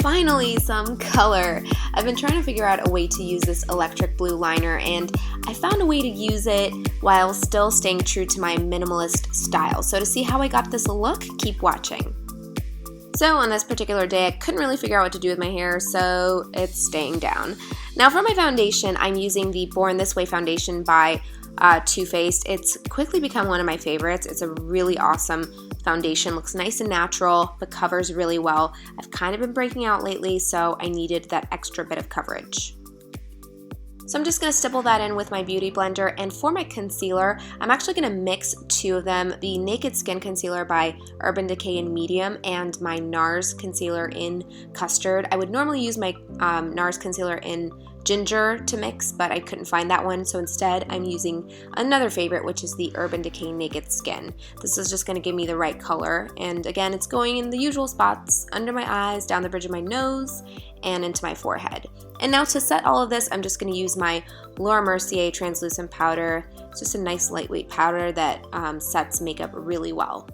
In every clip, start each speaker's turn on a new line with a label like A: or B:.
A: Finally, some color. I've been trying to figure out a way to use this electric blue liner, and I found a way to use it while still staying true to my minimalist style. So to see how I got this look, keep watching. So on this particular day, I couldn't really figure out what to do with my hair, so it's staying down. Now for my foundation, I'm using the Born This Way foundation by Too Faced. It's quickly become one of my favorites. It's a really awesome foundation, looks nice and natural, but covers really well. I've kind of been breaking out lately, so I needed that extra bit of coverage. So I'm just going to stipple that in with my beauty blender, and for my concealer, I'm actually going to mix two of them, the Naked Skin Concealer by Urban Decay in Medium and my NARS concealer in Custard. I would normally use my NARS concealer in Ginger to mix, but I couldn't find that one, so instead I'm using another favorite, which is the Urban Decay Naked Skin. This is just going to give me the right color, and again, it's going in the usual spots, under my eyes, down the bridge of my nose, and into my forehead. And now to set all of this, I'm just going to use my Laura Mercier translucent powder. It's just a nice lightweight powder that sets makeup really well.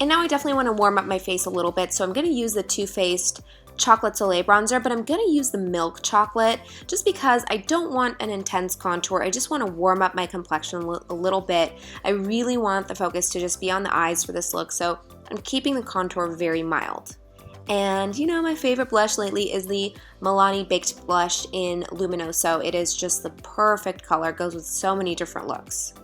A: And now I definitely want to warm up my face a little bit, so I'm going to use the Too Faced Chocolate Soleil bronzer, but I'm going to use the Milk Chocolate just because I don't want an intense contour. I just want to warm up my complexion a little bit. I really want the focus to just be on the eyes for this look, so I'm keeping the contour very mild. And you know, my favorite blush lately is the Milani Baked Blush in Luminoso. It is just the perfect color, it goes with so many different looks.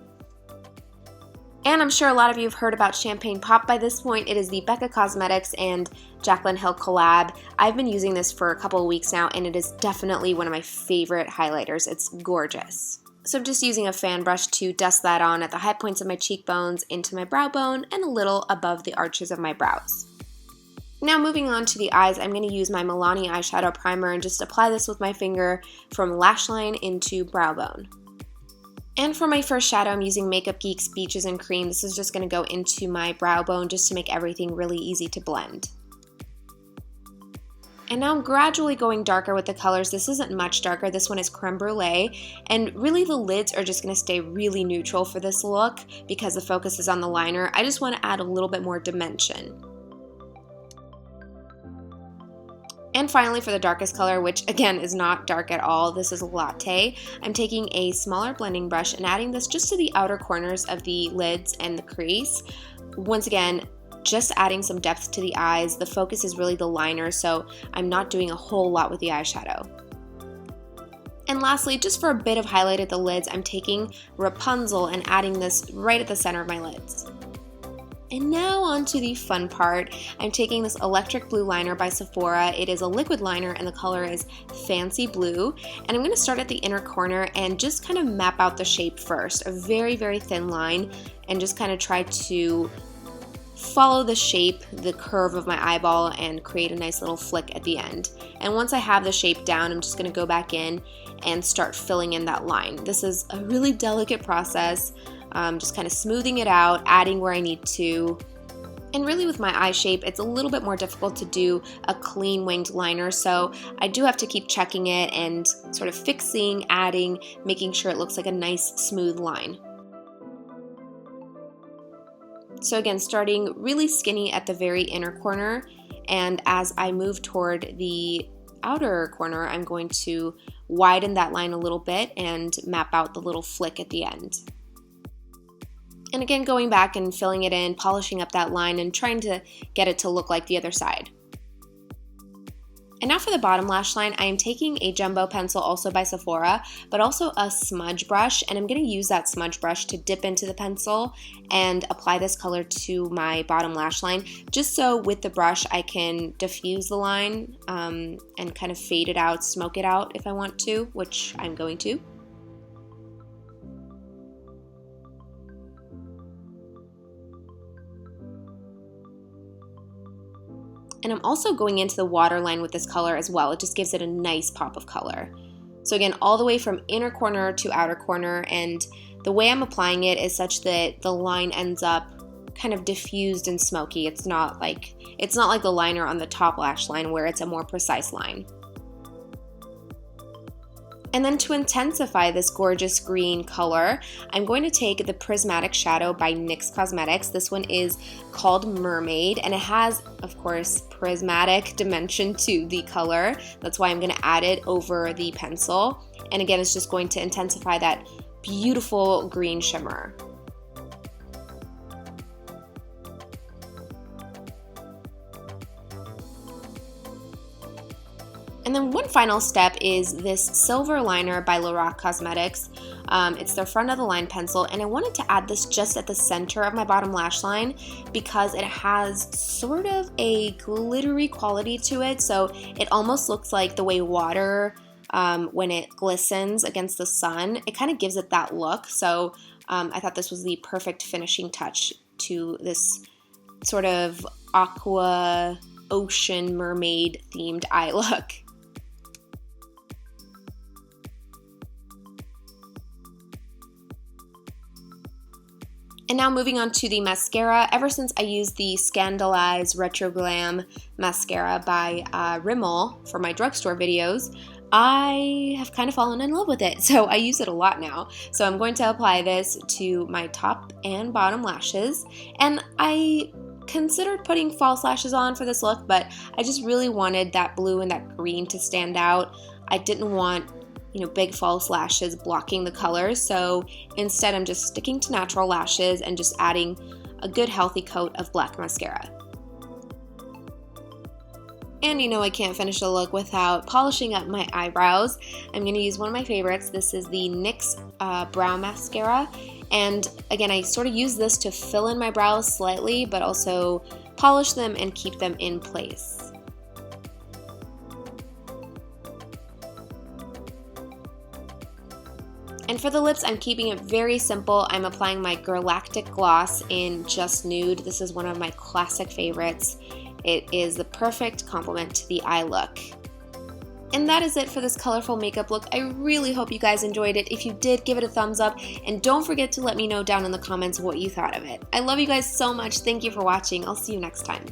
A: And I'm sure a lot of you have heard about Champagne Pop by this point. It is the Becca Cosmetics and Jaclyn Hill collab. I've been using this for a couple of weeks now, and it is definitely one of my favorite highlighters. It's gorgeous. So I'm just using a fan brush to dust that on at the high points of my cheekbones, into my brow bone, and a little above the arches of my brows. Now moving on to the eyes, I'm going to use my Milani eyeshadow primer and just apply this with my finger from lash line into brow bone. And for my first shadow, I'm using Makeup Geek's Beaches and Cream. This is just going to go into my brow bone just to make everything really easy to blend. And now I'm gradually going darker with the colors. This isn't much darker. This one is Creme Brûlée. And really the lids are just going to stay really neutral for this look because the focus is on the liner. I just want to add a little bit more dimension. And finally for the darkest color, which again is not dark at all, this is Latte. I'm taking a smaller blending brush and adding this just to the outer corners of the lids and the crease. Once again, just adding some depth to the eyes. The focus is really the liner, so I'm not doing a whole lot with the eyeshadow. And lastly, just for a bit of highlight at the lids, I'm taking Rapunzel and adding this right at the center of my lids. And now on to the fun part. I'm taking this electric blue liner by Sephora. It is a liquid liner and the color is Fancy Blue. And I'm going to start at the inner corner and just kind of map out the shape first. A very, very thin line, and just kind of try to follow the shape, the curve of my eyeball, and create a nice little flick at the end. And once I have the shape down, I'm just going to go back in and start filling in that line. This is a really delicate process. Just kind of smoothing it out, adding where I need to. And really with my eye shape, it's a little bit more difficult to do a clean winged liner, so I do have to keep checking it and sort of fixing, adding, making sure it looks like a nice smooth line. So again, starting really skinny at the very inner corner, and as I move toward the outer corner, I'm going to widen that line a little bit and map out the little flick at the end. And again, going back and filling it in, polishing up that line and trying to get it to look like the other side. And now for the bottom lash line, I am taking a jumbo pencil, also by Sephora, but also a smudge brush, and I'm going to use that smudge brush to dip into the pencil and apply this color to my bottom lash line, just so with the brush I can diffuse the line and kind of fade it out, smoke it out if I want to, which I'm going to. And I'm also going into the waterline with this color as well. It just gives it a nice pop of color. So again, all the way from inner corner to outer corner, and the way I'm applying it is such that the line ends up kind of diffused and smoky. It's not like the liner on the top lash line where it's a more precise line. And then to intensify this gorgeous green color, I'm going to take the Prismatic shadow by NYX Cosmetics. This one is called Mermaid, and it has, of course, prismatic dimension to the color. That's why I'm going to add it over the pencil. And again, it's just going to intensify that beautiful green shimmer. And then one final step is this silver liner by LORAC Cosmetics. It's their front of the line pencil, and I wanted to add this just at the center of my bottom lash line because it has sort of a glittery quality to it, so it almost looks like the way water, when it glistens against the sun, it kind of gives it that look. So I thought this was the perfect finishing touch to this sort of aqua ocean mermaid themed eye look. And now moving on to the mascara. Ever since I used the ScandalEyes RetroGlam mascara by Rimmel for my drugstore videos, I have kind of fallen in love with it. So I use it a lot now. So I'm going to apply this to my top and bottom lashes. And I considered putting false lashes on for this look, but I just really wanted that blue and that green to stand out. I didn't want big false lashes blocking the color, so instead I'm just sticking to natural lashes and just adding a good healthy coat of black mascara. And I can't finish a look without polishing up my eyebrows. I'm going to use one of my favorites. This is the NYX Brow Mascara, and again I sort of use this to fill in my brows slightly, but also polish them and keep them in place. And for the lips, I'm keeping it very simple. I'm applying my Girlactik gloss in Just Nude. This is one of my classic favorites. It is the perfect complement to the eye look. And that is it for this colorful makeup look. I really hope you guys enjoyed it. If you did, give it a thumbs up. And don't forget to let me know down in the comments what you thought of it. I love you guys so much. Thank you for watching. I'll see you next time.